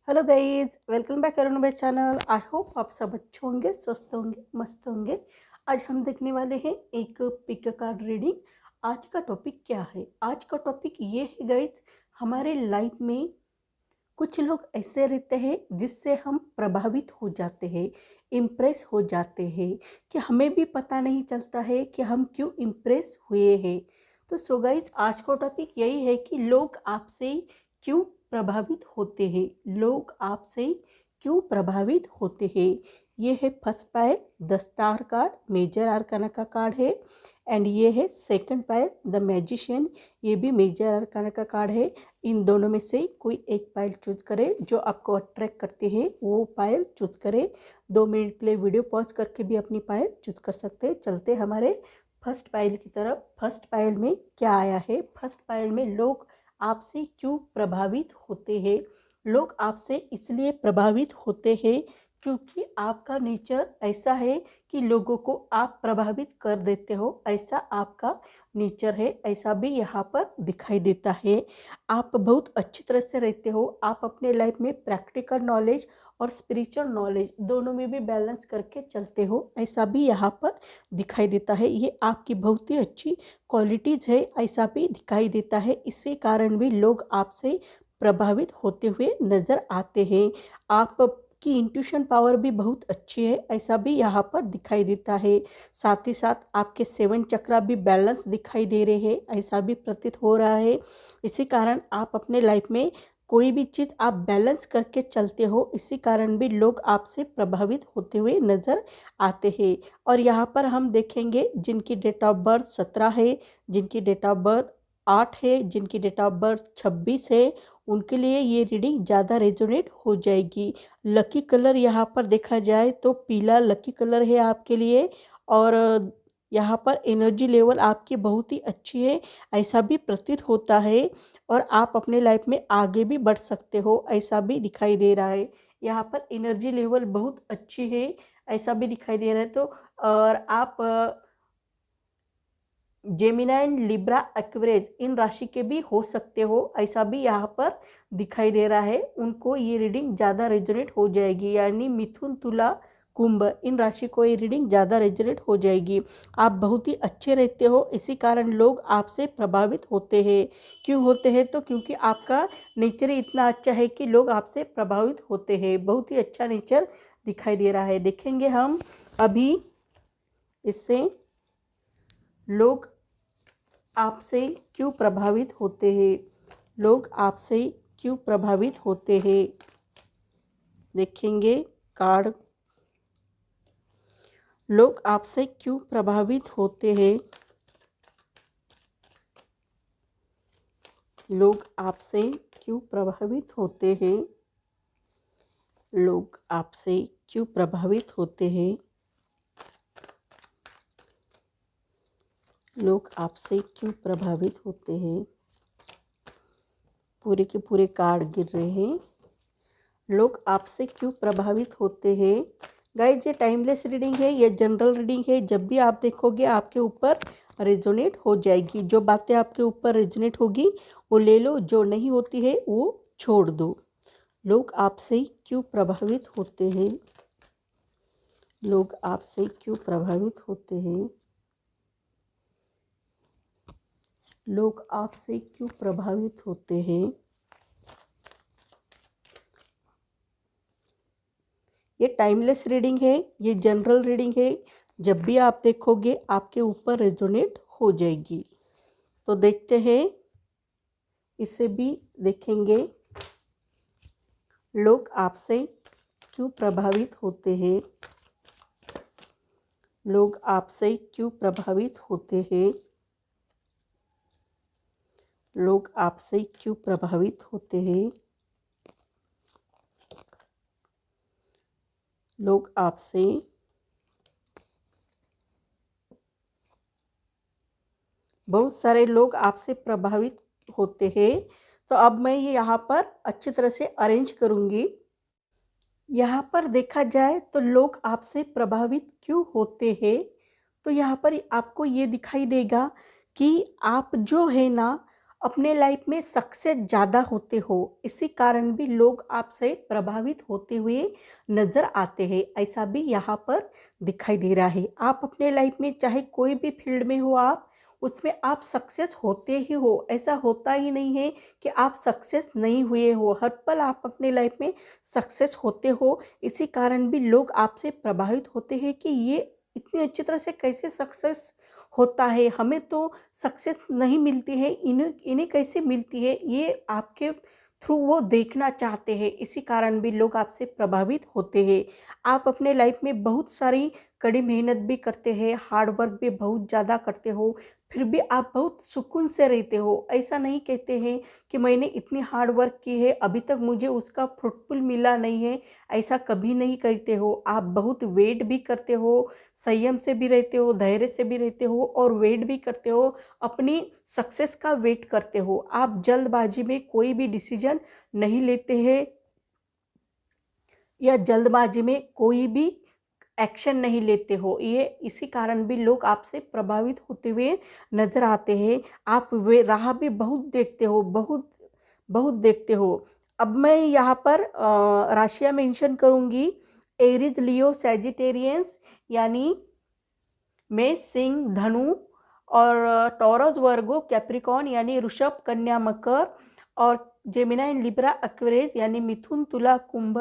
Hello guys, welcome back Arun भाई channel. I hope आप सब अच्छे होंगे, स्वस्थ होंगे, मस्त होंगे। आज हम देखने वाले हैं एक पिक कार्ड रीडिंग। आज का टॉपिक क्या है? आज का टॉपिक ये है गाइज, हमारे लाइफ में कुछ लोग ऐसे रहते हैं जिससे हम प्रभावित हो जाते हैं, इम्प्रेस हो जाते हैं कि हमें भी पता नहीं चलता है कि हम क्यों इम्प्रेस हुए हैं। तो सो गाइज, आज का टॉपिक यही है कि लोग आपसे क्यों प्रभावित होते हैं, लोग आपसे क्यों प्रभावित होते हैं। ये है first Payal the star card, major arcana का कार्ड है। एंड ये है सेकंड पायल द मैजिशियन, ये भी मेजर आर्काना का कार्ड है। इन दोनों में से कोई एक पायल चूज करें, जो आपको अट्रैक्ट करते हैं वो पायल चूज करें। 2 मिनट के लिए वीडियो पॉज करके भी अपनी पायल चूज कर सकते हैं। चलते हमारे फर्स्ट पायल की तरफ। फर्स्ट पायल में क्या आया है? फर्स्ट पायल में लोग आपसे क्यों प्रभावित होते हैं। लोग आपसे इसलिए प्रभावित होते हैं क्योंकि आपका नेचर ऐसा है कि लोगों को आप प्रभावित कर देते हो, ऐसा आपका नेचर है। ऐसा भी यहाँ पर दिखाई देता है। आप बहुत अच्छी तरह से रहते हो। आप अपने लाइफ में प्रैक्टिकल नॉलेज और स्पिरिचुअल नॉलेज दोनों में भी बैलेंस करके चलते हो, ऐसा भी यहाँ पर दिखाई देता है। ये आपकी बहुत ही अच्छी क्वालिटीज़ है, ऐसा भी दिखाई देता है। इसी कारण भी लोग आपसे प्रभावित होते हुए नज़र आते हैं। आपकी इंट्यूशन पावर भी बहुत अच्छी है, ऐसा भी यहाँ पर दिखाई देता है। साथ ही साथ आपके 7 चक्रा भी बैलेंस दिखाई दे रहे हैं, ऐसा भी प्रतीत हो रहा है। इसी कारण आप अपने लाइफ में कोई भी चीज़ आप बैलेंस करके चलते हो, इसी कारण भी लोग आपसे प्रभावित होते हुए नज़र आते हैं। और यहाँ पर हम देखेंगे जिनकी डेट ऑफ बर्थ 17 है, जिनकी डेट ऑफ बर्थ 8 है, जिनकी डेट ऑफ बर्थ 26 है, उनके लिए ये रीडिंग ज़्यादा रेजोनेट हो जाएगी। लकी कलर यहाँ पर देखा जाए तो पीला लकी कलर है आपके लिए। और यहाँ पर एनर्जी लेवल आपकी बहुत ही अच्छी है, ऐसा भी प्रतीत होता है। और आप अपने लाइफ में आगे भी बढ़ सकते हो, ऐसा भी दिखाई दे रहा है। यहाँ पर एनर्जी लेवल बहुत अच्छी है, ऐसा भी दिखाई दे रहा है। तो और आप जेमिनाइन, लिब्रा, एक्वेरियस इन राशि के भी हो सकते हो, ऐसा भी यहाँ पर दिखाई दे रहा है। उनको ये रीडिंग ज़्यादा रेजोनेट हो जाएगी, यानी मिथुन, तुला, कुंभ इन राशि को ये रीडिंग ज़्यादा रेजोनेट हो जाएगी। आप बहुत ही अच्छे रहते हो, इसी कारण लोग आपसे प्रभावित होते हैं। क्यों होते हैं? तो क्योंकि आपका नेचर ही इतना अच्छा है कि लोग आपसे प्रभावित होते हैं। बहुत ही अच्छा नेचर दिखाई दे रहा है। देखेंगे हम अभी इससे लोग आपसे क्यों प्रभावित होते हैं, लोग आपसे क्यों प्रभावित होते हैं। देखेंगे कार्ड, लोग आपसे क्यों प्रभावित होते हैं। लोग आपसे क्यों प्रभावित होते हैं। लोग आपसे क्यों प्रभावित होते हैं। लोग आपसे क्यों प्रभावित होते हैं। पूरे के पूरे कार्ड गिर रहे हैं। लोग आपसे क्यों प्रभावित होते हैं। गाइज, ये टाइमलेस रीडिंग है, ये जनरल रीडिंग है। जब भी आप देखोगे आपके ऊपर रेजोनेट हो जाएगी। जो बातें आपके ऊपर रेजोनेट होगी वो ले लो, जो नहीं होती है वो छोड़ दो। लोग आपसे क्यों प्रभावित होते हैं। लोग आपसे क्यों प्रभावित होते हैं। लोग आपसे क्यों प्रभावित होते हैं। ये टाइमलेस रीडिंग है, ये जनरल रीडिंग है। जब भी आप देखोगे आपके ऊपर रेजोनेट हो जाएगी। तो देखते हैं, इसे भी देखेंगे। लोग आपसे क्यों प्रभावित होते हैं। लोग आपसे क्यों प्रभावित होते हैं। लोग आपसे क्यों प्रभावित होते हैं। लोग आपसे बहुत सारे लोग आपसे प्रभावित होते हैं। तो अब मैं ये यहाँ पर अच्छी तरह से अरेंज करूँगी। यहाँ पर देखा जाए तो लोग आपसे प्रभावित क्यों होते हैं, तो यहाँ पर आपको ये दिखाई देगा कि आप जो है ना, अपने लाइफ में सक्सेस ज़्यादा होते हो, इसी कारण भी लोग आपसे प्रभावित होते हुए नज़र आते हैं, ऐसा भी यहाँ पर दिखाई दे रहा है। आप अपने लाइफ में चाहे कोई भी फील्ड में हो, आप उसमें आप सक्सेस होते ही हो, ऐसा होता ही नहीं है कि आप सक्सेस नहीं हुए हो। हर पल आप अपने लाइफ में सक्सेस होते हो, इसी कारण भी लोग आपसे प्रभावित होते हैं कि ये इतनी अच्छी तरह से कैसे सक्सेस होता है, हमें तो सक्सेस नहीं मिलती है, इन्हें इन्हें कैसे मिलती है, ये आपके थ्रू वो देखना चाहते हैं, इसी कारण भी लोग आपसे प्रभावित होते हैं। आप अपने लाइफ में बहुत सारी कड़ी मेहनत भी करते हैं, हार्ड वर्क भी बहुत ज़्यादा करते हो, फिर भी आप बहुत सुकून से रहते हो। ऐसा नहीं कहते हैं कि मैंने इतनी हार्ड वर्क की है, अभी तक मुझे उसका फ्रूटफुल मिला नहीं है, ऐसा कभी नहीं करते हो। आप बहुत वेट भी करते हो, संयम से भी रहते हो, धैर्य से भी रहते हो और वेट भी करते हो, अपनी सक्सेस का वेट करते हो। आप जल्दबाजी में कोई भी डिसीजन नहीं लेते हैं या जल्दबाजी में कोई भी एक्शन नहीं लेते हो, ये इसी कारण भी लोग आपसे प्रभावित होते हुए नज़र आते हैं। आप वे राह भी बहुत देखते हो, बहुत बहुत देखते हो। अब मैं यहाँ पर राशियाँ मेंशन करूँगी, एरीज, लियो, सैजिटेरियंस यानी मेष, सिंह, धनु और टॉरस, वर्गो, कैप्रिकॉन यानी ऋषभ, कन्या, मकर और जेमिनाई, लिब्रा, एक्वेरियस यानी मिथुन, तुला, कुंभ,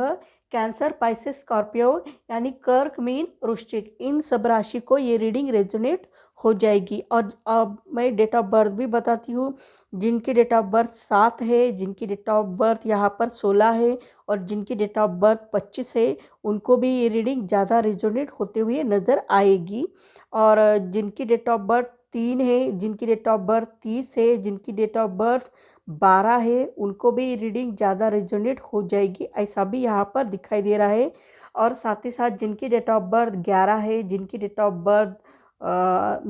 कैंसर, पाइसेस, स्कॉर्पियो यानी कर्क, मीन, वृश्चिक। इन सब राशि को ये रीडिंग रेजोनेट हो जाएगी। और अब मैं डेट ऑफ बर्थ भी बताती हूँ। जिनकी डेट ऑफ बर्थ 7 है, जिनकी डेट ऑफ बर्थ यहाँ पर 16 है और जिनकी डेट ऑफ बर्थ 25 है, उनको भी ये रीडिंग ज़्यादा रेजोनेट होते हुए नज़र आएगी। और जिनकी डेट ऑफ बर्थ 3 है, जिनकी डेट ऑफ बर्थ 30 है, जिनकी डेट ऑफ बर्थ 12 है, उनको भी रीडिंग ज़्यादा रेजोनेट हो जाएगी, ऐसा भी यहाँ पर दिखाई दे रहा है। और साथ ही साथ जिनकी डेट ऑफ बर्थ 11 है, जिनकी डेट ऑफ बर्थ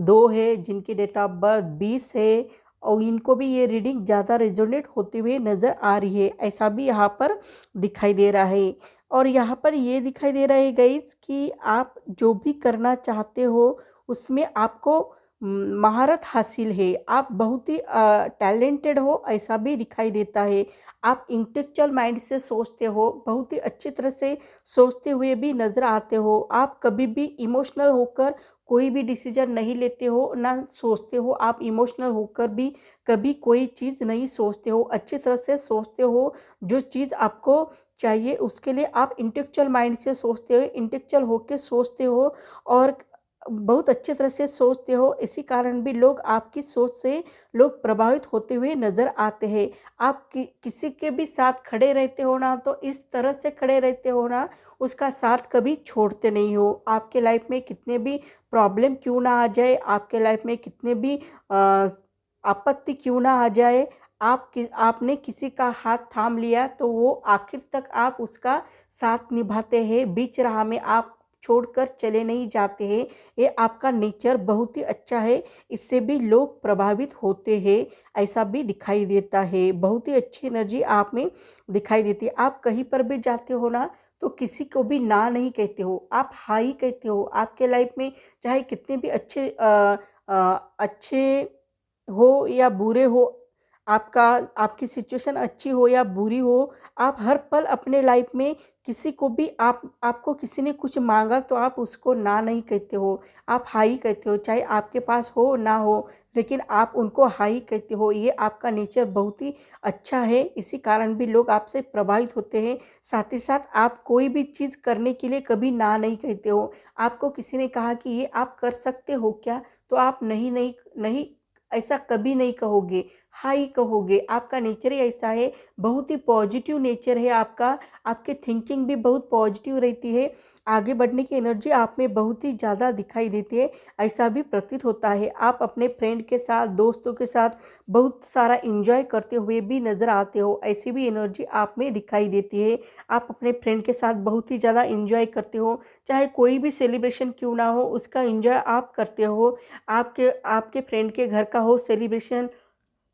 2 है, जिनकी डेट ऑफ बर्थ 20 है, और इनको भी ये रीडिंग ज़्यादा रेजोनेट होते हुए नज़र आ रही है, ऐसा भी यहाँ पर दिखाई दे रहा है। और यहाँ पर ये दिखाई दे रहा है गाइस कि आप जो भी करना चाहते हो उसमें आपको महारत हासिल है, आप बहुत ही टैलेंटेड हो, ऐसा भी दिखाई देता है। आप इंटेलेक्चुअल माइंड से सोचते हो, बहुत ही अच्छी तरह से सोचते हुए भी नज़र आते हो। आप कभी भी इमोशनल होकर कोई भी डिसीजन नहीं लेते हो, ना सोचते हो। आप इमोशनल होकर भी कभी कोई चीज़ नहीं सोचते हो, अच्छी तरह से सोचते हो। जो चीज़ आपको चाहिए उसके लिए आप इंटेलेक्चुअल माइंड से सोचते हो, इंटेलेक्चुअल होकर सोचते हो और बहुत अच्छी तरह से सोचते हो, इसी कारण भी लोग आपकी सोच से लोग प्रभावित होते हुए नज़र आते हैं। आप किसी के भी साथ खड़े रहते हो ना, तो इस तरह से खड़े रहते हो ना, उसका साथ कभी छोड़ते नहीं हो। आपके लाइफ में कितने भी प्रॉब्लम क्यों ना आ जाए, आपके लाइफ में कितने भी आपत्ति क्यों ना आ जाए, आपने किसी का हाथ थाम लिया तो वो आखिर तक आप उसका साथ निभाते हैं, बीच राह में आप छोड़कर चले नहीं जाते हैं। ये आपका नेचर बहुत ही अच्छा है, इससे भी लोग प्रभावित होते हैं, ऐसा भी दिखाई देता है। बहुत ही अच्छी एनर्जी आप में दिखाई देती है। आप कहीं पर भी जाते हो ना, तो किसी को भी ना नहीं कहते हो, आप हाँ ही कहते हो। आपके लाइफ में चाहे कितने भी अच्छे हो या बुरे हो, आपकी सिचुएशन अच्छी हो या बुरी हो, आप हर पल अपने लाइफ में किसी को भी आपको किसी ने कुछ मांगा तो आप उसको ना नहीं कहते हो, आप हाँ ही कहते हो, चाहे आपके पास हो ना हो, लेकिन आप उनको हाँ ही कहते हो। ये आपका नेचर बहुत ही अच्छा है, इसी कारण भी लोग आपसे प्रभावित होते हैं। साथ ही साथ आप कोई भी चीज़ करने के लिए कभी ना नहीं कहते हो। आपको किसी ने कहा कि ये आप कर सकते हो क्या, तो आप नहीं नहीं नहीं ऐसा कभी नहीं कहोगे, हाँ ही कहोगे। आपका नेचर ही ऐसा है, बहुत ही पॉजिटिव नेचर है आपका, आपकी थिंकिंग भी बहुत पॉजिटिव रहती है, आगे बढ़ने की एनर्जी आप में बहुत ही ज़्यादा दिखाई देती है, ऐसा भी प्रतीत होता है। आप अपने फ्रेंड के साथ, दोस्तों के साथ बहुत सारा एंजॉय करते हुए भी नज़र आते हो, ऐसी भी एनर्जी आप में दिखाई देती है। आप अपने फ्रेंड के साथ बहुत ही ज़्यादा एंजॉय करते हो, चाहे कोई भी सेलिब्रेशन क्यों ना हो उसका एंजॉय आप करते हो। आपके आपके फ्रेंड के घर का हो सेलिब्रेशन,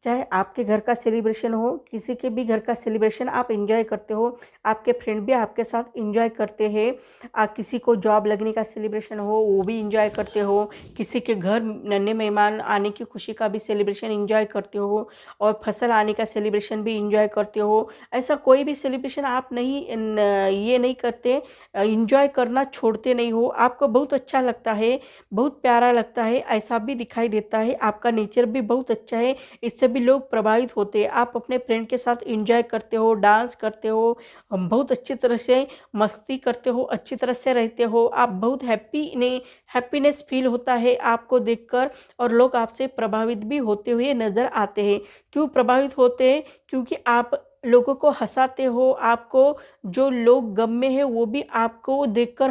चाहे आपके घर का सेलिब्रेशन हो, किसी के भी घर का सेलिब्रेशन आप एंजॉय करते हो, आपके फ्रेंड भी आपके साथ एंजॉय करते हैं। किसी को जॉब लगने का सेलिब्रेशन हो वो भी एंजॉय करते हो, किसी के घर नन्हे मेहमान आने की खुशी का भी सेलिब्रेशन एंजॉय करते हो, और फसल आने का सेलिब्रेशन भी एंजॉय करते हो। ऐसा कोई भी सेलिब्रेशन आप नहीं ये नहीं करते, एंजॉय करना छोड़ते नहीं हो। आपको बहुत अच्छा लगता है, बहुत प्यारा लगता है, ऐसा भी दिखाई देता है। आपका नेचर भी बहुत अच्छा है, इससे भी लोग प्रभावित होते हैं। आप अपने फ्रेंड के साथ एंजॉय करते हो, डांस करते हो, बहुत अच्छी तरह से मस्ती करते हो, अच्छी तरह से रहते हो। आप बहुत हैप्पीनेस फील होता है आपको देखकर, और लोग आपसे प्रभावित भी होते हुए नज़र आते हैं। क्यों प्रभावित होते हैं? क्योंकि आप लोगों को हंसाते हो। आपको जो लोग गम में है वो भी आपको देखकर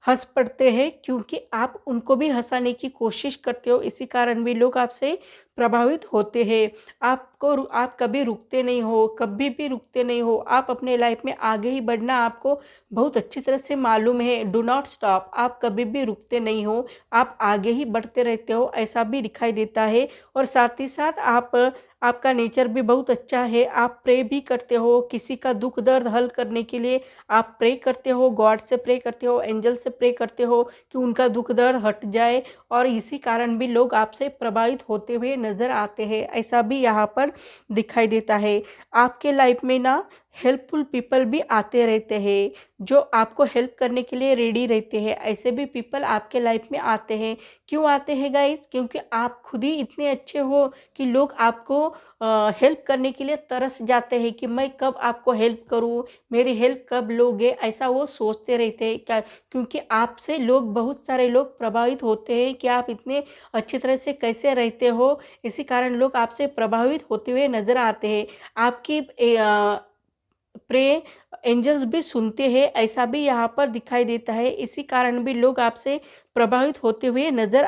हंस पड़ते हैं, क्योंकि आप उनको भी हंसाने की कोशिश करते हो। इसी कारण भी लोग आपसे प्रभावित होते हैं। आप कभी रुकते नहीं हो, कभी भी रुकते नहीं हो। आप अपने लाइफ में आगे ही बढ़ना आपको बहुत अच्छी तरह से मालूम है। डू नॉट स्टॉप, आप कभी भी रुकते नहीं हो, आप आगे ही बढ़ते रहते हो, ऐसा भी दिखाई देता है। और साथ ही साथ आपका नेचर भी बहुत अच्छा है। आप प्रे भी करते हो, किसी का दुख दर्द हल करने के लिए आप प्रे करते हो, गॉड से प्रे करते हो, एंजल से प्रे करते हो कि उनका दुख दर्द हट जाए, और इसी कारण भी लोग आपसे प्रभावित होते हुए नज़र आते हैं। ऐसा भी यहाँ पर दिखाई देता है। आपके लाइफ में ना हेल्पफुल पीपल भी आते रहते हैं, जो आपको हेल्प करने के लिए रेडी रहते हैं। ऐसे भी पीपल आपके लाइफ में आते हैं। क्यों आते हैं गाइस? क्योंकि आप खुद ही इतने अच्छे हो कि लोग आपको हेल्प करने के लिए तरस जाते हैं कि मैं कब आपको हेल्प करूं, मेरी हेल्प कब लोगे, ऐसा वो सोचते रहते हैं। क्या? क्योंकि आपसे बहुत सारे लोग प्रभावित होते हैं कि आप इतने अच्छी तरह से कैसे रहते हो। इसी कारण लोग आपसे प्रभावित होते हुए नज़र आते हैं। आपकी प्रे एंजल्स भी सुनते हैं, ऐसा भी यहाँ पर दिखाई देता है। इसी कारण भी लोग आपसे प्रभावित होते हुए नज़र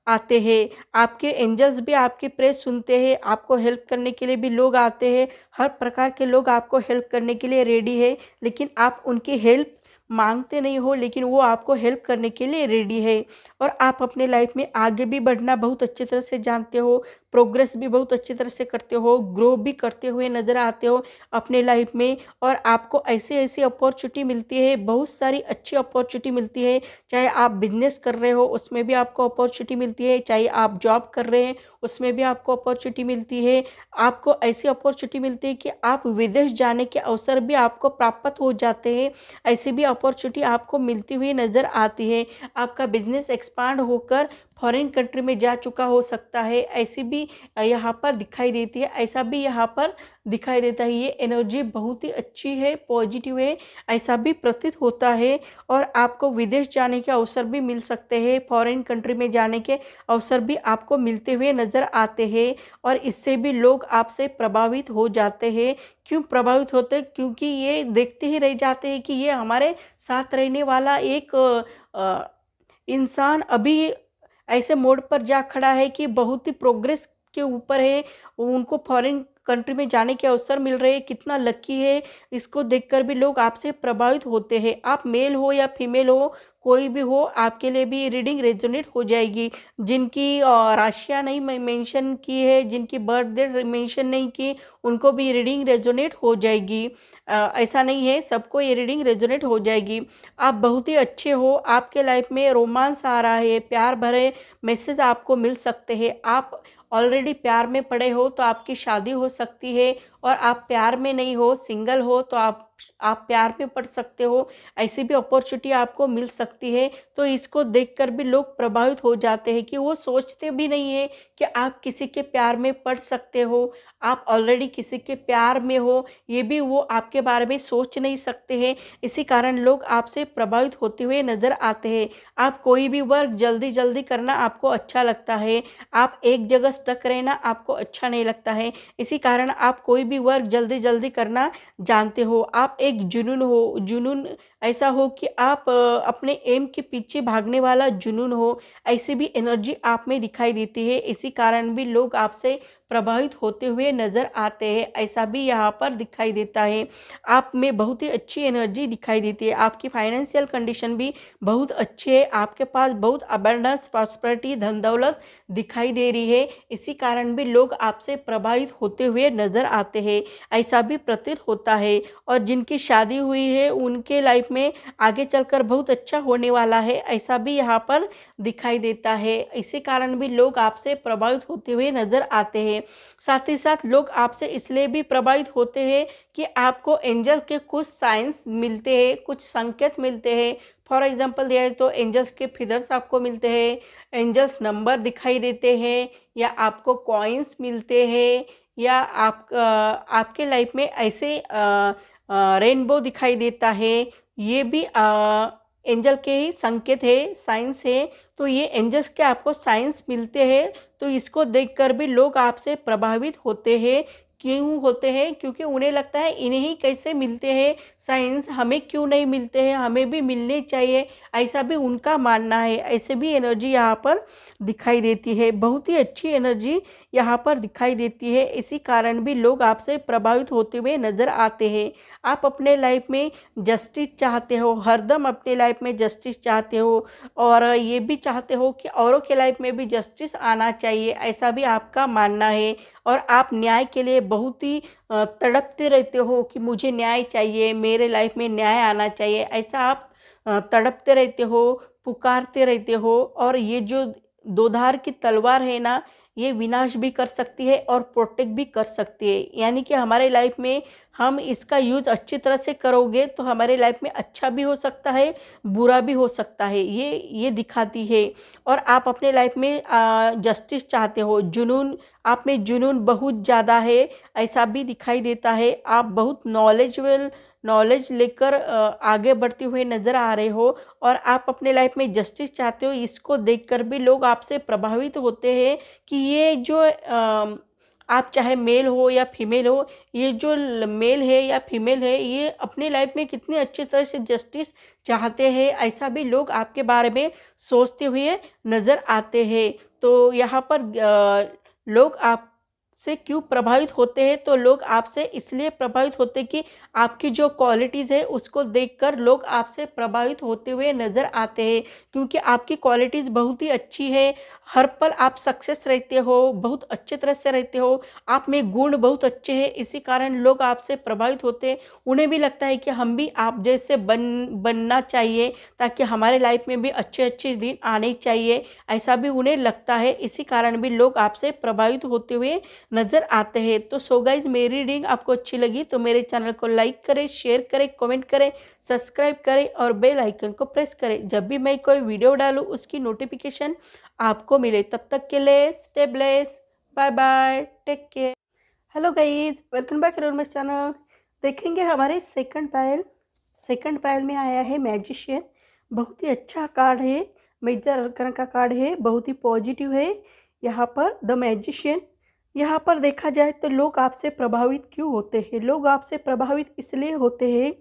आते हैं। आपके एंजल्स भी आपकी प्रे सुनते हैं, आपको हेल्प करने के लिए भी लोग आते हैं। हर प्रकार के लोग आपको हेल्प करने के लिए रेडी है, लेकिन आप उनकी हेल्प मांगते नहीं हो, लेकिन वो आपको हेल्प करने के लिए रेडी है। और आप अपने लाइफ में आगे भी बढ़ना बहुत अच्छी तरह से जानते हो, प्रोग्रेस भी बहुत अच्छी तरह से करते हो, ग्रो भी करते हुए नज़र आते हो अपने लाइफ में। और आपको ऐसी ऐसी अपॉर्चुनिटी मिलती है, बहुत सारी अच्छी अपॉर्चुनिटी मिलती है। चाहे आप बिजनेस कर रहे हो उसमें भी आपको अपॉर्चुनिटी मिलती है, चाहे आप जॉब कर रहे हैं उसमें भी आपको अपॉर्चुनिटी मिलती है। आपको ऐसी अपॉर्चुनिटी मिलती है कि आप विदेश जाने के अवसर भी आपको प्राप्त हो जाते हैं। ऐसी भी अपॉर्चुनिटी आपको मिलती हुई नज़र आती है। आपका बिजनेस एक्सपांड होकर फॉरेन कंट्री में जा चुका हो सकता है, ऐसी भी यहाँ पर दिखाई देती है। ऐसा भी यहाँ पर दिखाई देता है। ये एनर्जी बहुत ही अच्छी है, पॉजिटिव है, ऐसा भी प्रतीत होता है। और आपको विदेश जाने के अवसर भी मिल सकते हैं, फॉरेन कंट्री में जाने के अवसर भी आपको मिलते हुए नज़र आते हैं। और इससे भी लोग आपसे प्रभावित हो जाते हैं। क्यों प्रभावित होते हैं? क्योंकि ये देखते ही रह जाते हैं कि ये हमारे साथ रहने वाला एक इंसान अभी ऐसे मोड़ पर जा खड़ा है कि बहुत ही प्रोग्रेस के ऊपर है, उनको फॉरेन कंट्री में जाने के अवसर मिल रहे हैं, कितना लकी है। इसको देखकर भी लोग आपसे प्रभावित होते हैं। आप मेल हो या फीमेल हो, कोई भी हो, आपके लिए भी रीडिंग रेजोनेट हो जाएगी। जिनकी राशियाँ नहीं मेंशन की है, जिनकी बर्थ डेट मेंशन नहीं की, उनको भी रीडिंग रेजोनेट हो जाएगी। ऐसा नहीं है, सबको ये रीडिंग रेजोनेट हो जाएगी। आप बहुत ही अच्छे हो, आपके लाइफ में रोमांस आ रहा है, प्यार भरे मैसेज आपको मिल सकते हैं। आप ऑलरेडी प्यार में पड़े हो तो आपकी शादी हो सकती है, और आप प्यार में नहीं हो, सिंगल हो, तो आप प्यार में पड़ सकते हो। ऐसी भी अपॉर्चुनिटी आपको मिल सकती है। तो इसको देखकर भी लोग प्रभावित हो जाते हैं कि वो सोचते भी नहीं है कि आप किसी के प्यार में पड़ सकते हो। आप ऑलरेडी किसी के प्यार में हो, ये भी वो आपके बारे में सोच नहीं सकते हैं। इसी कारण लोग आपसे प्रभावित होते हुए नज़र आते हैं। आप कोई भी वर्क जल्दी जल्दी करना आपको अच्छा लगता है, आप एक जगह स्टक रहना आपको अच्छा नहीं लगता है। इसी कारण आप कोई भी वर्क जल्दी जल्दी करना जानते हो। आप एक जुनून हो, जुनून ऐसा हो कि आप अपने एम के पीछे भागने वाला जुनून हो, ऐसी भी एनर्जी आप में दिखाई देती है। इसी कारण भी लोग आपसे प्रभावित होते हुए नज़र आते हैं, ऐसा भी यहाँ पर दिखाई देता है। आप में बहुत ही अच्छी एनर्जी दिखाई देती है, आपकी फाइनेंशियल कंडीशन भी बहुत अच्छी है, आपके पास बहुत अबंडेंस, प्रॉस्पेरिटी, धन दौलत दिखाई दे रही है। इसी कारण भी लोग आपसे प्रभावित होते हुए नज़र आते हैं, ऐसा भी प्रतीत होता है। और जिनकी शादी हुई है उनके लाइफ में आगे चलकर बहुत अच्छा होने वाला है, ऐसा भी यहाँ पर दिखाई देता है। इसी कारण भी लोग आपसे प्रभावित होते हुए नज़र आते हैं। साथ ही साथ लोग आपसे इसलिए भी प्रभावित होते हैं कि आपको एंजल के कुछ साइंस मिलते हैं, कुछ संकेत मिलते हैं। फॉर एग्जांपल दिया तो एंजल्स के फिगर्स आपको मिलते हैं, एंजल्स नंबर दिखाई देते हैं, या आपको कॉइन्स मिलते हैं, या आपके लाइफ में ऐसे रेनबो दिखाई देता है। ये भी एंजल के ही संकेत है, साइंस है। तो ये एंजल्स के आपको साइंस मिलते हैं, तो इसको देखकर भी लोग आपसे प्रभावित होते हैं। क्यों होते हैं? क्योंकि उन्हें लगता है इन्हें ही कैसे मिलते हैं साइंस, हमें क्यों नहीं मिलते हैं, हमें भी मिलने चाहिए, ऐसा भी उनका मानना है। ऐसे भी एनर्जी यहाँ पर दिखाई देती है, बहुत ही अच्छी एनर्जी यहाँ पर दिखाई देती है। इसी कारण भी लोग आपसे प्रभावित होते हुए नज़र आते हैं। आप अपने लाइफ में जस्टिस चाहते हो, हरदम अपने लाइफ में जस्टिस चाहते हो, और ये भी चाहते हो कि औरों के लाइफ में भी जस्टिस आना चाहिए, ऐसा भी आपका मानना है। और आप न्याय के लिए बहुत ही तड़पते रहते हो कि मुझे न्याय चाहिए, मेरे लाइफ में न्याय आना चाहिए, ऐसा आप तड़पते रहते हो, पुकारते रहते हो। और ये जो दो धार की तलवार है ना, ये विनाश भी कर सकती है और प्रोटेक्ट भी कर सकती है। यानी कि हमारे लाइफ में हम इसका यूज़ अच्छी तरह से करोगे तो हमारे लाइफ में अच्छा भी हो सकता है, बुरा भी हो सकता है, ये दिखाती है। और आप अपने लाइफ में जस्टिस चाहते हो, जुनून, आप में जुनून बहुत ज़्यादा है, ऐसा भी दिखाई देता है। आप बहुत नॉलेज लेकर आगे बढ़ते हुए नज़र आ रहे हो, और आप अपने लाइफ में जस्टिस चाहते हो। इसको देखकर भी लोग आपसे प्रभावित होते हैं कि ये जो आप चाहे मेल हो या फीमेल हो, ये जो मेल है या फीमेल है, ये अपने लाइफ में कितनी अच्छी तरह से जस्टिस चाहते हैं, ऐसा भी लोग आपके बारे में सोचते हुए नज़र आते हैं। तो यहाँ पर लोग आपसे क्यों प्रभावित होते हैं? तो लोग आपसे इसलिए प्रभावित होते हैं कि आपकी जो क्वालिटीज़ है उसको देखकर लोग आपसे प्रभावित होते हुए नज़र आते हैं, क्योंकि आपकी क्वालिटीज़ बहुत ही अच्छी है। हर पल आप सक्सेस रहते हो, बहुत अच्छे तरह से रहते हो, आप में गुण बहुत अच्छे हैं, इसी कारण लोग आपसे प्रभावित होते हैं। उन्हें भी लगता है कि हम भी आप जैसे बनना चाहिए, ताकि हमारे लाइफ में भी अच्छे अच्छे दिन आने चाहिए, ऐसा भी उन्हें लगता है। इसी कारण भी लोग आपसे प्रभावित होते हुए नज़र आते हैं। तो सो गाइज, मेरी रीडिंग आपको अच्छी लगी तो मेरे चैनल को लाइक करें, शेयर करें, कमेंट करें, सब्सक्राइब करें और बेल आइकन को प्रेस करें। जब भी मैं कोई वीडियो डालूँ उसकी नोटिफिकेशन आपको मिले। तब तक के लिए stay bless, bye bye, take care. Hello guys, welcome back to my channel. देखेंगे हमारे सेकंड पायल में आया है मैजिशियन। बहुत ही अच्छा कार्ड है, मेजर अरकाना का कार्ड है, बहुत ही पॉजिटिव है। यहाँ पर द मैजिशियन, यहाँ पर देखा जाए तो लोग आपसे प्रभावित क्यों होते हैं? लोग आपसे प्रभावित इसलिए होते हैं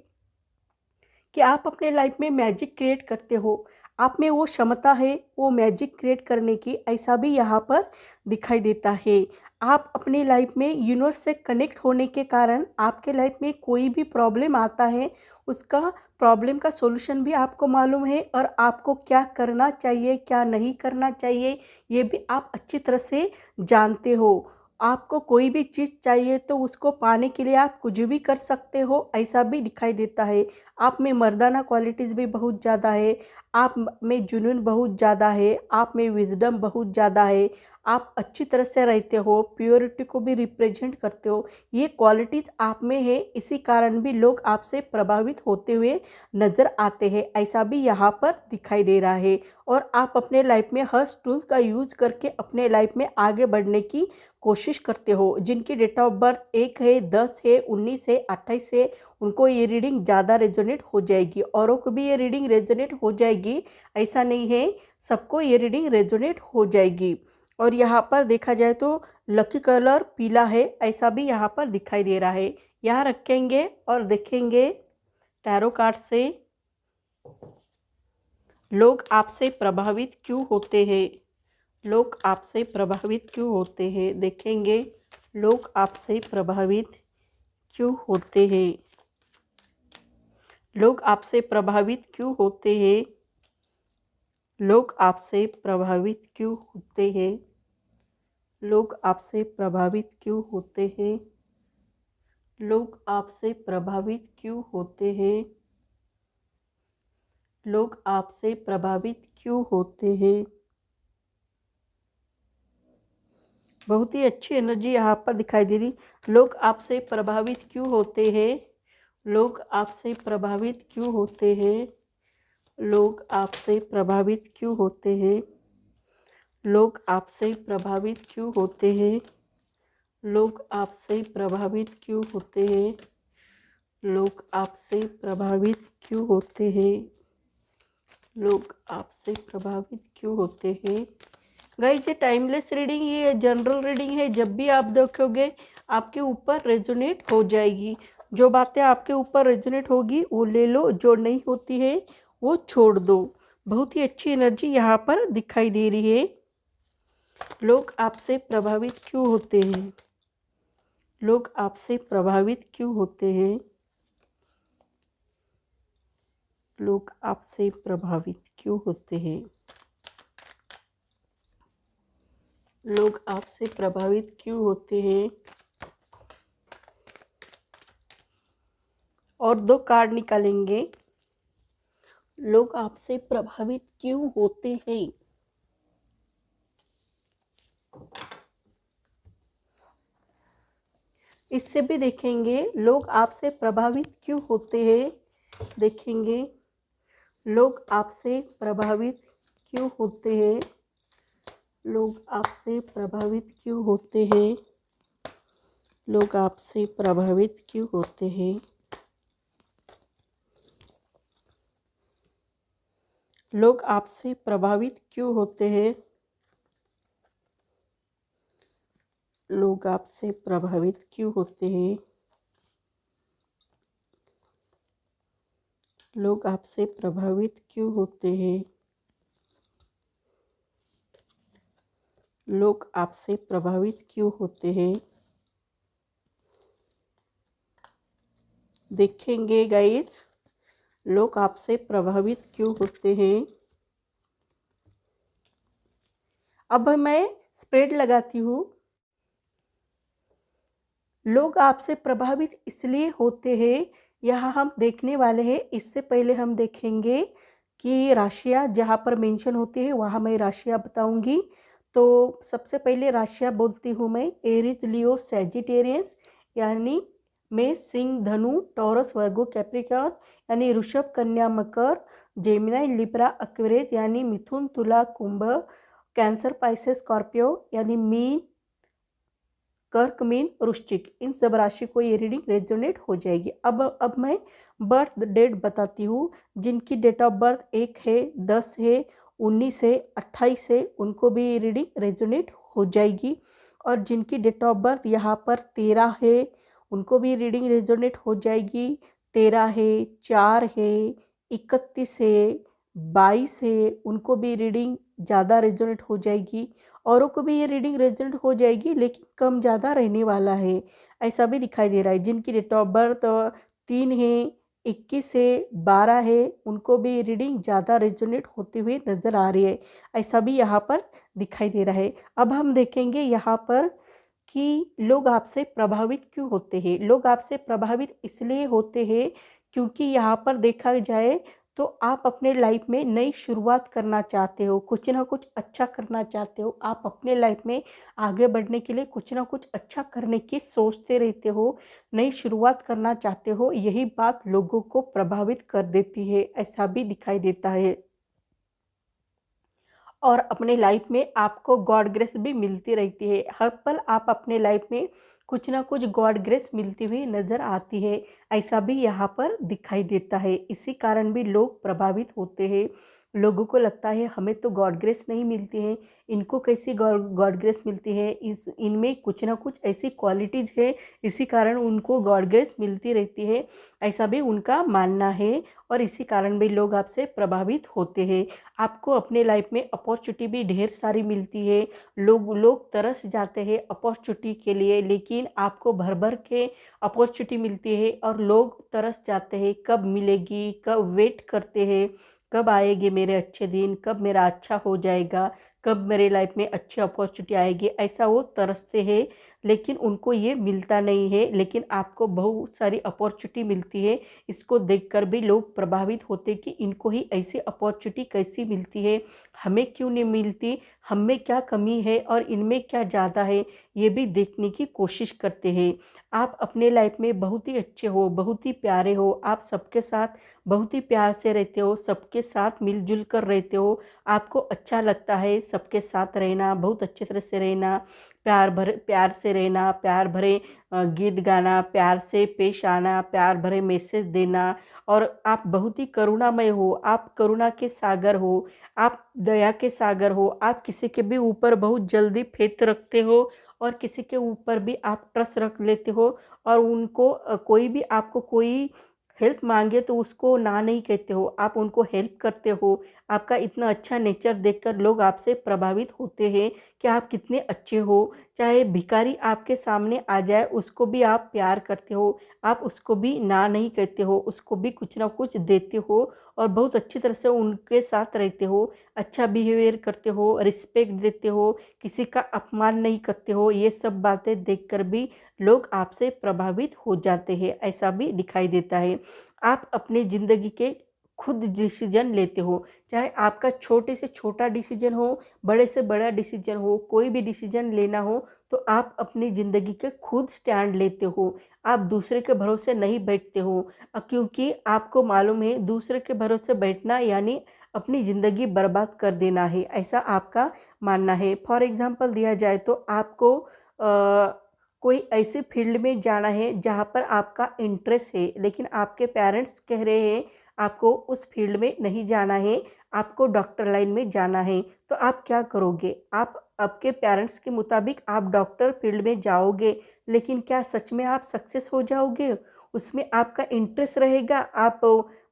कि आप अपने लाइफ में मैजिक क्रिएट करते हो, आप में वो क्षमता है वो मैजिक क्रिएट करने की, ऐसा भी यहाँ पर दिखाई देता है। आप अपनी लाइफ में यूनिवर्स से कनेक्ट होने के कारण आपके लाइफ में कोई भी प्रॉब्लम आता है, उसका प्रॉब्लम का सॉल्यूशन भी आपको मालूम है, और आपको क्या करना चाहिए क्या नहीं करना चाहिए ये भी आप अच्छी तरह से जानते हो। आपको कोई भी चीज़ चाहिए तो उसको पाने के लिए आप कुछ भी कर सकते हो, ऐसा भी दिखाई देता है। आप में मर्दाना क्वालिटीज़ भी बहुत ज़्यादा है, आप में जुनून बहुत ज़्यादा है, आप में विजडम बहुत ज़्यादा है, आप अच्छी तरह से रहते हो, प्योरिटी को भी रिप्रेजेंट करते हो, ये क्वालिटीज़ आप में है। इसी कारण भी लोग आपसे प्रभावित होते हुए नज़र आते हैं, ऐसा भी यहाँ पर दिखाई दे रहा है। और आप अपने लाइफ में हर टूल्स का यूज़ करके अपने लाइफ में आगे बढ़ने की कोशिश करते हो। जिनकी डेट ऑफ बर्थ 1 है, 10 है, 19 है, 28 है, उनको ये रीडिंग ज़्यादा रेजोनेट हो जाएगी, औरों को भी ये रीडिंग रेजोनेट हो जाएगी, ऐसा नहीं है, सबको ये रीडिंग रेजोनेट हो जाएगी। और यहाँ पर देखा जाए तो लकी कलर पीला है, ऐसा भी यहाँ पर दिखाई दे रहा है। यहाँ रखेंगे और देखेंगे टैरो कार्ड से लोग आपसे प्रभावित क्यों होते हैं। लोग आपसे प्रभावित क्यों होते हैं? देखेंगे लोग आपसे प्रभावित क्यों होते हैं? लोग आपसे प्रभावित क्यों होते हैं? लोग आपसे प्रभावित क्यों होते हैं? लोग आपसे प्रभावित क्यों होते हैं? लोग आपसे प्रभावित क्यों होते हैं? लोग आपसे प्रभावित क्यों होते हैं? बहुत ही अच्छी एनर्जी यहाँ पर दिखाई दे रही। लोग आपसे प्रभावित क्यों होते हैं? लोग आपसे प्रभावित क्यों होते हैं? लोग आपसे प्रभावित क्यों होते हैं? लोग आपसे प्रभावित क्यों होते हैं? लोग आपसे प्रभावित क्यों होते हैं? लोग आपसे प्रभावित क्यों होते हैं? लोग आपसे प्रभावित क्यों होते हैं? गाइस, ये टाइमलेस रीडिंग, ये जनरल रीडिंग है। जब भी आप देखोगे आपके ऊपर रेजोनेट हो जाएगी। जो बातें आपके ऊपर रेजोनेट होगी वो ले लो, जो नहीं होती है वो छोड़ दो। बहुत ही अच्छी एनर्जी यहाँ पर दिखाई दे रही है। लोग आपसे प्रभावित क्यों होते हैं? लोग आपसे प्रभावित क्यों होते हैं? लोग आपसे प्रभावित क्यों होते हैं? लोग आपसे प्रभावित क्यों होते हैं? और 2 कार्ड निकालेंगे। लोग आपसे प्रभावित क्यों होते हैं? इससे भी देखेंगे लोग आपसे प्रभावित क्यों होते हैं। देखेंगे लोग आपसे प्रभावित क्यों होते हैं। लोग आपसे प्रभावित क्यों होते हैं? लोग आपसे प्रभावित क्यों होते हैं? लोग आपसे प्रभावित क्यों होते हैं? लोग आपसे प्रभावित क्यों होते हैं? लोग आपसे प्रभावित क्यों होते हैं? लोग आपसे प्रभावित क्यों होते हैं? देखेंगे गाइस लोग आपसे प्रभावित क्यों होते हैं। अब मैं स्प्रेड लगाती हूँ। लोग आपसे प्रभावित इसलिए होते हैं, यहाँ हम देखने वाले हैं। इससे पहले हम देखेंगे कि राशियाँ जहाँ पर मेंशन होती है वहाँ मैं राशियाँ बताऊंगी। तो सबसे पहले राशियाँ बोलती हूँ मैं। एरीज, लियो, सैजिटेरियंस यानी मेष, सिंह, धनु, टॉरस, वर्गो, कैप्रिकॉर्न यानी ऋषभ, कन्या, मकर, जेमिनी, लिब्रा, एक्वेरियस यानी मिथुन, तुला, कुंभ, कैंसर, पाइसेस, स्कॉर्पियो यानी मीन, कर्क, मीन, वृश्चिक। इन सब राशि को ये रीडिंग रेजोनेट हो जाएगी। अब मैं बर्थ डेट बताती हूँ। जिनकी डेट ऑफ बर्थ 1 है, 10 है, 19 है, 28 है, उनको भी ये रीडिंग रेजोनेट हो जाएगी। और जिनकी डेट ऑफ बर्थ यहाँ पर 13 है, उनको भी रीडिंग रेजोनेट हो जाएगी। 13 है, 4 है, 31 है, 22 है, उनको भी रीडिंग ज़्यादा रेजोनेट हो जाएगी। औरों को भी ये रीडिंग रेजोनेट हो जाएगी, लेकिन कम ज़्यादा रहने वाला है, ऐसा भी दिखाई दे रहा है। जिनकी डेट ऑफ बर्थ 3 है, 21 है, 12 है, उनको भी रीडिंग ज़्यादा रेजोनेट होते हुए नज़र आ रही है, ऐसा भी यहाँ पर दिखाई दे रहा है। अब हम देखेंगे यहाँ पर कि लोग आपसे प्रभावित क्यों होते हैं। लोग आपसे प्रभावित इसलिए होते हैं क्योंकि यहाँ पर देखा जाए तो आप अपने लाइफ में नई शुरुआत करना चाहते हो, कुछ ना कुछ अच्छा करना चाहते हो। आप अपने लाइफ में आगे बढ़ने के लिए कुछ ना कुछ अच्छा करने की सोचते रहते हो, नई शुरुआत करना चाहते हो। यही बात लोगों को प्रभावित कर देती है, ऐसा भी दिखाई देता है। और अपने लाइफ में आपको गॉड ग्रेस भी मिलती रहती है। हर पल आप अपने लाइफ में कुछ ना कुछ गॉड ग्रेस मिलती हुई नज़र आती है, ऐसा भी यहाँ पर दिखाई देता है। इसी कारण भी लोग प्रभावित होते हैं। लोगों को लगता है हमें तो गॉड ग्रेस नहीं मिलती है, इनको कैसी गॉड ग्रेस मिलती है, इस इनमें कुछ ना कुछ ऐसी क्वालिटीज़ है, इसी कारण उनको गॉड ग्रेस मिलती रहती है, ऐसा भी उनका मानना है। और इसी कारण भी लोग आपसे प्रभावित होते हैं। आपको अपने लाइफ में अपॉर्चुनिटी भी ढेर सारी मिलती है, लोग लोग तरस जाते हैं अपॉर्चुनिटी के लिए, लेकिन आपको भर भर के अपॉर्चुनिटी मिलती है और लोग तरस जाते हैं, कब मिलेगी, कब वेट करते हैं, कब आएंगे मेरे अच्छे दिन, कब मेरा अच्छा हो जाएगा, कब मेरे लाइफ में अच्छी अपॉर्चुनिटी आएगी, ऐसा वो तरसते हैं। लेकिन उनको ये मिलता नहीं है, लेकिन आपको बहुत सारी अपॉर्चुनिटी मिलती है। इसको देखकर भी लोग प्रभावित होते कि इनको ही ऐसी अपॉर्चुनिटी कैसी मिलती है, हमें क्यों नहीं मिलती, हम में क्या कमी है और इनमें क्या ज़्यादा है, ये भी देखने की कोशिश करते हैं। आप अपने लाइफ में बहुत ही अच्छे हो, बहुत ही प्यारे हो, आप सबके साथ बहुत ही प्यार से रहते हो, सबके साथ मिलजुल कर रहते हो, आपको अच्छा लगता है सबके साथ रहना, बहुत अच्छे तरह से रहना, प्यार से रहना, प्यार भरे गीत गाना, प्यार से पेश आना, प्यार भरे मैसेज देना। और आप बहुत ही करुणामय हो, आप करुणा के सागर हो, आप दया के सागर हो, आप किसी के भी ऊपर बहुत जल्दी फेथ रखते हो और किसी के ऊपर भी आप ट्रस्ट रख लेते हो। और उनको कोई भी आपको कोई हेल्प मांगे तो उसको ना नहीं कहते हो, आप उनको हेल्प करते हो। आपका इतना अच्छा नेचर देखकर लोग आपसे प्रभावित होते हैं कि आप कितने अच्छे हो। चाहे भिखारी आपके सामने आ जाए उसको भी आप प्यार करते हो, आप उसको भी ना नहीं कहते हो, उसको भी कुछ ना कुछ देते हो और बहुत अच्छी तरह से उनके साथ रहते हो, अच्छा बिहेवियर करते हो, रिस्पेक्ट देते हो, किसी का अपमान नहीं करते हो। ये सब बातें देखकर भी लोग आपसे प्रभावित हो जाते हैं, ऐसा भी दिखाई देता है। आप अपनी ज़िंदगी के खुद डिसीजन लेते हो, चाहे आपका छोटे से छोटा डिसीजन हो, बड़े से बड़ा डिसीजन हो, कोई भी डिसीजन लेना हो तो आप अपनी ज़िंदगी के खुद स्टैंड लेते हो। आप दूसरे के भरोसे नहीं बैठते हो, क्योंकि आपको मालूम है दूसरे के भरोसे बैठना यानी अपनी ज़िंदगी बर्बाद कर देना है, ऐसा आपका मानना है। फॉर एग्ज़ाम्पल दिया जाए तो आपको कोई ऐसे फील्ड में जाना है जहाँ पर आपका इंटरेस्ट है, लेकिन आपके पेरेंट्स कह रहे हैं आपको उस फील्ड में नहीं जाना है, आपको डॉक्टर लाइन में जाना है, तो आप क्या करोगे? आप आपके पेरेंट्स के मुताबिक आप डॉक्टर फील्ड में जाओगे, लेकिन क्या सच में आप सक्सेस हो जाओगे? उसमें आपका इंटरेस्ट रहेगा? आप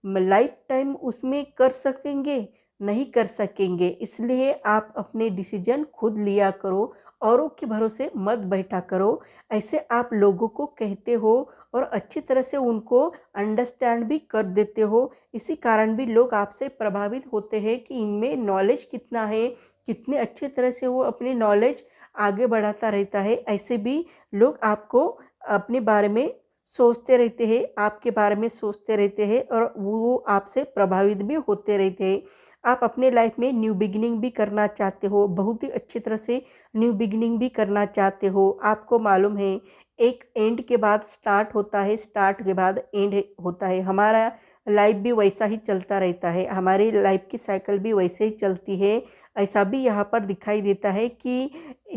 लाइफ टाइम उसमें कर सकेंगे? नहीं कर सकेंगे। इसलिए आप अपने डिसीजन खुद लिया करो, औरों के भरोसे मत बैठा करो। ऐसे आप लोगों को कहते हो और अच्छी तरह से उनको अंडरस्टैंड भी कर देते हो। इसी कारण भी लोग आपसे प्रभावित होते हैं कि इनमें नॉलेज कितना है, कितने अच्छे तरह से वो अपनी नॉलेज आगे बढ़ाता रहता है। ऐसे भी लोग आपको अपने बारे में सोचते रहते हैं, आपके बारे में सोचते रहते हैं और वो आपसे प्रभावित भी होते रहते हैं। आप अपने लाइफ में न्यू बिगिनिंग भी करना चाहते हो, बहुत ही अच्छी तरह से न्यू बिगिनिंग भी करना चाहते हो। आपको मालूम है एक एंड के बाद स्टार्ट होता है, स्टार्ट के बाद एंड होता है। हमारा लाइफ भी वैसा ही चलता रहता है, हमारी लाइफ की साइकिल भी वैसे ही चलती है। ऐसा भी यहाँ पर दिखाई देता है कि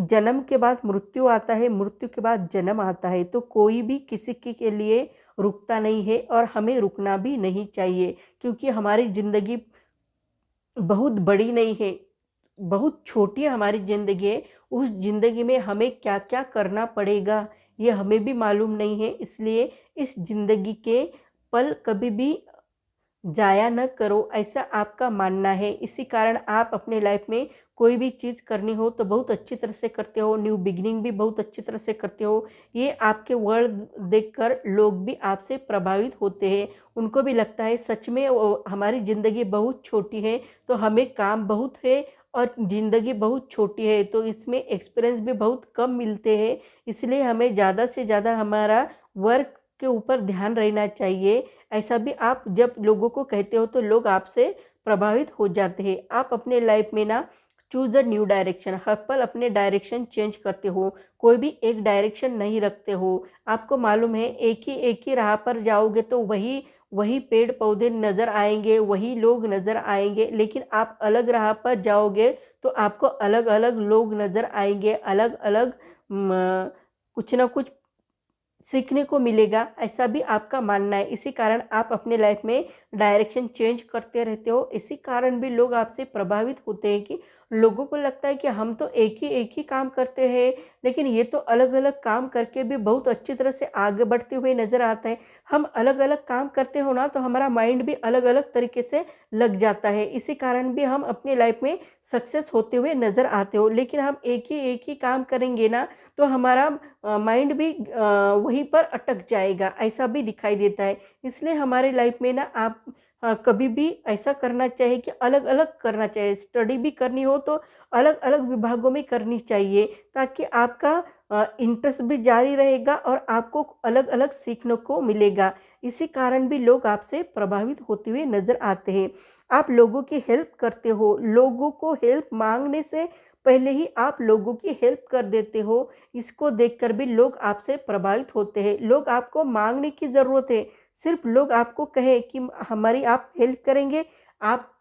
जन्म के बाद मृत्यु आता है, मृत्यु के बाद जन्म आता है, तो कोई भी किसी के लिए रुकता नहीं है और हमें रुकना भी नहीं चाहिए, क्योंकि हमारी ज़िंदगी बहुत बड़ी नहीं है, बहुत छोटी हमारी ज़िंदगी है। उस ज़िंदगी में हमें क्या क्या करना पड़ेगा ये हमें भी मालूम नहीं है। इसलिए इस ज़िंदगी के पल कभी भी ज़ाया न करो, ऐसा आपका मानना है। इसी कारण आप अपने लाइफ में कोई भी चीज़ करनी हो तो बहुत अच्छी तरह से करते हो, न्यू बिगिनिंग भी बहुत अच्छी तरह से करते हो। ये आपके वर्ड देखकर लोग भी आपसे प्रभावित होते हैं, उनको भी लगता है सच में हमारी ज़िंदगी बहुत छोटी है, तो हमें काम बहुत है और ज़िंदगी बहुत छोटी है, तो इसमें एक्सपीरियंस भी बहुत कम मिलते हैं। इसलिए हमें ज़्यादा से ज़्यादा हमारा वर्क के ऊपर ध्यान रहना चाहिए। ऐसा भी आप जब लोगों को कहते हो तो लोग आपसे प्रभावित हो जाते हैं। आप अपने लाइफ में ना चूज़ अ न्यू डायरेक्शन, हर पल अपने डायरेक्शन चेंज करते हो, कोई भी एक डायरेक्शन नहीं रखते हो। आपको मालूम है एक ही राह पर जाओगे तो वही वही पेड़ पौधे नज़र आएंगे, वही लोग नज़र आएंगे, लेकिन आप अलग राह पर जाओगे तो आपको अलग अलग लोग नज़र आएंगे, अलग अलग कुछ ना कुछ सीखने को मिलेगा, ऐसा भी आपका मानना है। इसी कारण आप अपने लाइफ में डायरेक्शन चेंज करते रहते हो। इसी कारण भी लोग आपसे प्रभावित होते हैं कि लोगों को लगता है कि हम तो एक ही काम करते हैं, लेकिन ये तो अलग अलग काम करके भी बहुत अच्छी तरह से आगे बढ़ते हुए नज़र आता है। हम अलग अलग काम करते हो ना, तो हमारा माइंड भी अलग अलग तरीके से लग जाता है। इसी कारण भी हम अपनी लाइफ में सक्सेस होते हुए नज़र आते हो। लेकिन हम एक ही काम करेंगे ना, तो हमारा माइंड भी वहीं पर अटक जाएगा, ऐसा भी दिखाई देता है। इसलिए हमारे लाइफ में ना आप कभी भी ऐसा करना चाहिए कि अलग अलग करना चाहिए। स्टडी भी करनी हो तो अलग अलग विभागों में करनी चाहिए, ताकि आपका इंटरेस्ट भी जारी रहेगा और आपको अलग अलग सीखने को मिलेगा। इसी कारण भी लोग आपसे प्रभावित होते हुए नज़र आते हैं। आप लोगों की हेल्प करते हो, लोगों को हेल्प मांगने से पहले ही आप लोगों की हेल्प कर देते हो। इसको देखकर भी लोग आपसे प्रभावित होते हैं। लोग आपको मांगने की ज़रूरत है, सिर्फ लोग आपको कहें कि हमारी आप हेल्प करेंगे, आप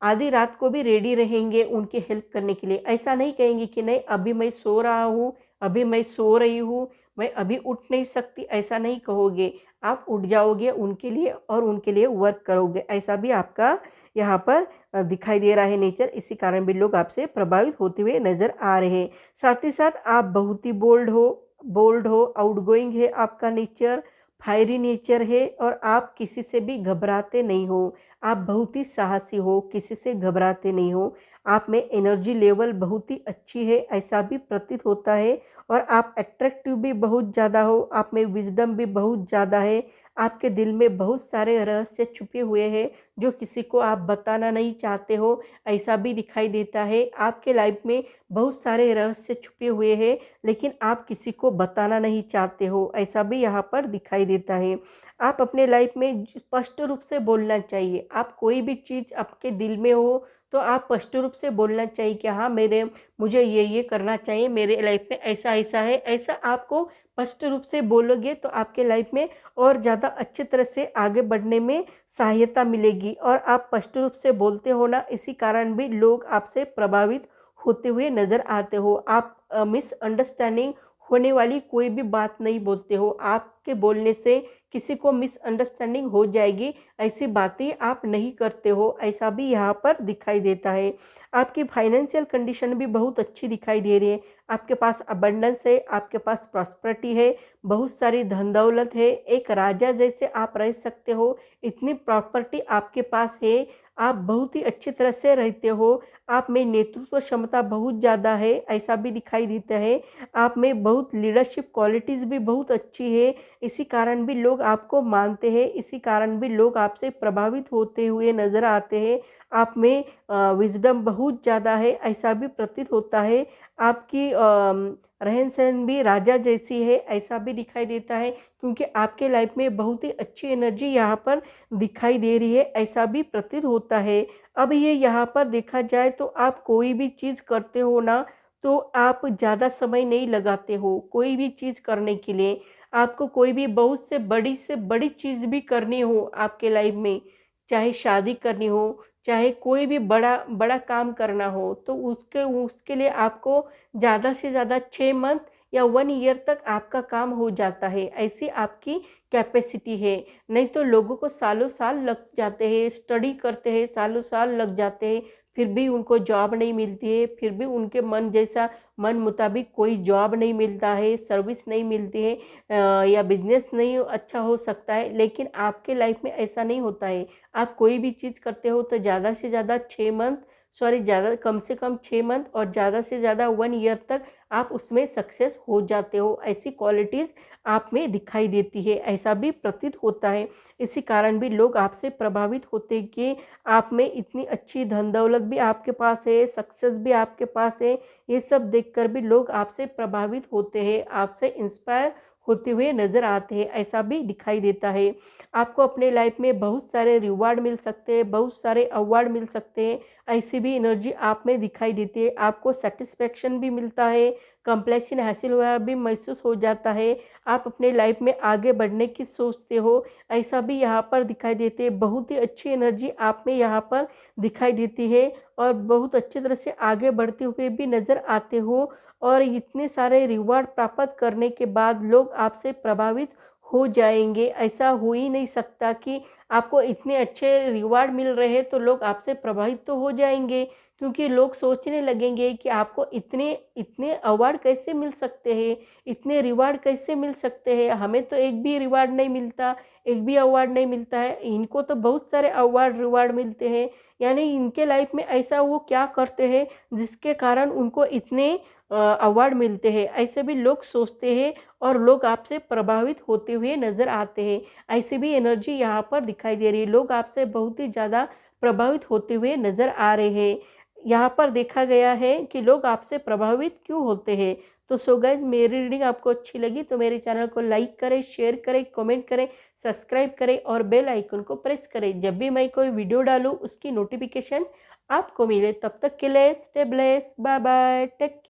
आधी रात को भी रेडी रहेंगे उनकी हेल्प करने के लिए। ऐसा नहीं कहेंगे कि नहीं, अभी मैं सो रहा हूँ, अभी मैं सो रही हूँ, मैं अभी उठ नहीं सकती, ऐसा नहीं कहोगे। आप उठ जाओगे उनके लिए और उनके लिए वर्क करोगे। ऐसा भी आपका यहाँ पर दिखाई दे रहा है नेचर। इसी कारण भी लोग आपसे प्रभावित होते हुए नज़र आ रहे हैं। साथ ही साथ आप बहुत ही बोल्ड हो, आउटगोइंग है आपका नेचर, फायरी नेचर है और आप किसी से भी घबराते नहीं हो। आप बहुत ही साहसी हो, किसी से घबराते नहीं हो। आप में एनर्जी लेवल बहुत ही अच्छी है, ऐसा भी प्रतीत होता है। और आप अट्रैक्टिव भी बहुत ज़्यादा हो, आप में विज़डम भी बहुत ज़्यादा है। आपके दिल में बहुत सारे रहस्य छुपे हुए हैं, जो किसी को आप बताना नहीं चाहते हो, ऐसा भी दिखाई देता है। आपके लाइफ में बहुत सारे रहस्य छुपे हुए हैं, लेकिन आप किसी को बताना नहीं चाहते हो, ऐसा भी यहाँ पर दिखाई देता है। आप अपने लाइफ में स्पष्ट रूप से बोलना चाहिए। आप कोई भी चीज़ आपके दिल में हो, तो आप स्पष्ट रूप से बोलना चाहिए कि हाँ, मुझे ये करना चाहिए, मेरे लाइफ में ऐसा-ऐसा है। ऐसा आपको स्पष्ट रूप से बोलोगे तो आपके लाइफ में और ज़्यादा अच्छी तरह से आगे बढ़ने में सहायता मिलेगी। और आप स्पष्ट रूप से बोलते हो ना, इसी कारण भी लोग आपसे प्रभावित होते हुए नज़र आते हो। आप मिसअंडरस्टैंडिंग होने वाली कोई भी बात नहीं बोलते हो। आपके बोलने से किसी को मिसअंडरस्टैंडिंग हो जाएगी, ऐसी बातें आप नहीं करते हो, ऐसा भी यहाँ पर दिखाई देता है। आपकी फाइनेंशियल कंडीशन भी बहुत अच्छी दिखाई दे रही है। आपके पास अबंडेंस है, आपके पास प्रॉस्पेरिटी है, बहुत सारी धन दौलत है, एक राजा जैसे आप रह सकते हो, इतनी प्रॉपर्टी आपके पास है। आप बहुत ही अच्छी तरह से रहते हो, आप में नेतृत्व क्षमता बहुत ज़्यादा है, ऐसा भी दिखाई देता है। आप में बहुत लीडरशिप क्वालिटीज़ भी बहुत अच्छी है, इसी कारण भी लोग आपको मानते हैं, इसी कारण भी लोग आपसे प्रभावित होते हुए नज़र आते हैं। आप में विज़डम बहुत ज़्यादा है, ऐसा भी प्रतीत होता है। आपकी रहन-सहन भी राजा जैसी है, ऐसा भी दिखाई देता है, क्योंकि आपके लाइफ में बहुत ही अच्छी एनर्जी यहाँ पर दिखाई दे रही है, ऐसा भी प्रतीत होता है। अब ये यहाँ पर देखा जाए तो आप कोई भी चीज़ करते हो ना, तो आप ज़्यादा समय नहीं लगाते हो कोई भी चीज़ करने के लिए। आपको कोई भी बहुत से बड़ी चीज़ भी करनी हो आपके लाइफ में, चाहे शादी करनी हो, चाहे कोई भी बड़ा बड़ा काम करना हो, तो उसके उसके लिए आपको ज़्यादा से ज़्यादा 6 मंथ या 1 ईयर तक आपका काम हो जाता है, ऐसी आपकी कैपेसिटी है। नहीं तो लोगों को सालों साल लग जाते हैं, स्टडी करते हैं, सालों साल लग जाते हैं, फिर भी उनको जॉब नहीं मिलती है, फिर भी उनके मन मुताबिक कोई जॉब नहीं मिलता है, सर्विस नहीं मिलती है, या बिज़नेस नहीं अच्छा हो सकता है। लेकिन आपके लाइफ में ऐसा नहीं होता है। आप कोई भी चीज़ करते हो तो ज़्यादा से ज़्यादा 6 मंथ, सॉरी, ज़्यादा कम से कम 6 मंथ और ज़्यादा से ज़्यादा 1 ईयर तक आप उसमें सक्सेस हो जाते हो। ऐसी क्वालिटीज़ आप में दिखाई देती है, ऐसा भी प्रतीत होता है। इसी कारण भी लोग आपसे प्रभावित होते हैं कि आप में इतनी अच्छी धन दौलत भी आपके पास है, सक्सेस भी आपके पास है। ये सब देखकर भी लोग आपसे प्रभावित होते हैं, आपसे इंस्पायर होते हुए नज़र आते हैं, ऐसा भी दिखाई देता है। आपको अपने लाइफ में बहुत सारे रिवार्ड मिल सकते हैं, बहुत सारे अवार्ड मिल सकते हैं, ऐसी भी एनर्जी आप में दिखाई देती है। आपको सेटिस्फेक्शन भी मिलता है, कंप्लेशन हासिल हुआ भी महसूस हो जाता है। आप अपने लाइफ में आगे बढ़ने की सोचते हो, ऐसा भी यहाँ पर दिखाई देते हैं। बहुत ही अच्छी एनर्जी आप में यहाँ पर दिखाई देती है और बहुत अच्छी तरह से आगे बढ़ते हुए भी नज़र आते हो। और इतने सारे रिवार्ड प्राप्त करने के बाद लोग आपसे प्रभावित हो जाएंगे। ऐसा हो ही नहीं सकता कि आपको इतने अच्छे रिवार्ड मिल रहे हैं तो लोग आपसे प्रभावित तो हो जाएंगे, क्योंकि लोग सोचने लगेंगे कि आपको इतने इतने अवार्ड कैसे मिल सकते हैं, इतने रिवार्ड कैसे मिल सकते हैं, हमें तो एक भी रिवार्ड नहीं मिलता, एक भी अवार्ड नहीं मिलता है, इनको तो बहुत सारे अवार्ड रिवार्ड मिलते हैं। यानी इनके लाइफ में ऐसा वो क्या करते हैं जिसके कारण उनको इतने अवार्ड मिलते हैं, ऐसे भी लोग सोचते हैं और लोग आपसे प्रभावित होते हुए नज़र आते हैं। ऐसी भी एनर्जी यहाँ पर दिखाई दे रही है, लोग आपसे बहुत ही ज़्यादा प्रभावित होते हुए नज़र आ रहे हैं। यहाँ पर देखा गया है कि लोग आपसे प्रभावित क्यों होते हैं। तो सो गाइस, मेरी रीडिंग आपको अच्छी लगी तो मेरे चैनल को लाइक करें, शेयर करें, कमेंट करें, सब्सक्राइब करें और बेल आइकन को प्रेस करें। जब भी मैं कोई वीडियो डालूँ उसकी नोटिफिकेशन आपको मिले। तब तक के लिए stay blessed, bye bye, take